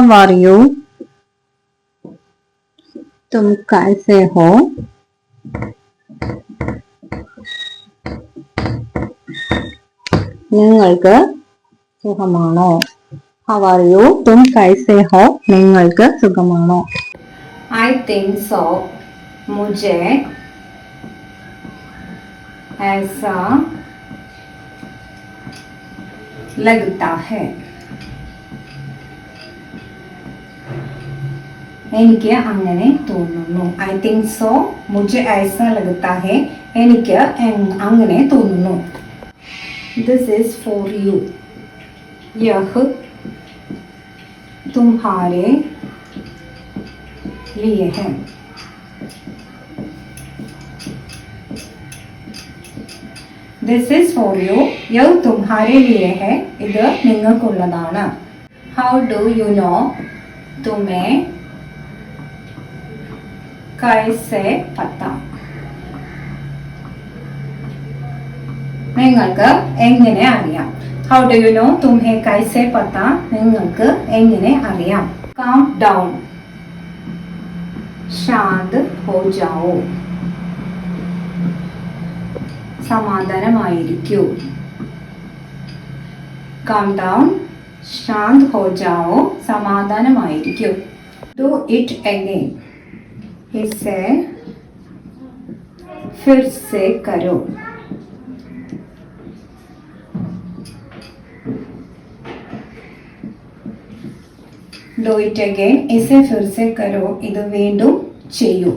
How are you? तुम कैसे हो? നിങ്ങൾക്ക് സുഖമാണോ? How are you? तुम कैसे हो? നിങ്ങൾക്ക് സുഖമാണോ? I think so. मुझे ऐसा लगता है. എനിക്ക് അങ്ങനെ തോന്നുന്നു. ഐ തിങ്ക് സോ മുझे ऐसा लगता है. എനിക്ക് അങ്ങനെ തോന്നുന്നു. This is for you. यह तुम्हारे लिए है. This is for you. यह तुम्हारे लिए है. ഇത് നിങ്ങൾക്കുള്ളതാണ്. How do you know? तुम्हें कैसे पता? നിങ്ങൾക്ക് എങ്ങനെ അറിയാം? How do you know? तुम्हें कैसे पता? നിങ്ങൾക്ക് എങ്ങനെ അറിയാം? Calm down. शांत हो जाओ. സമാധാനമായിരിക്കൂ. Calm down. शांत हो जाओ. സമാധാനമായിരിക്കൂ. Do it again. इसे फिर से करो. Do it again. इसे फिर से करो. ഇത് വീണ്ടും ചെയ്യൂ.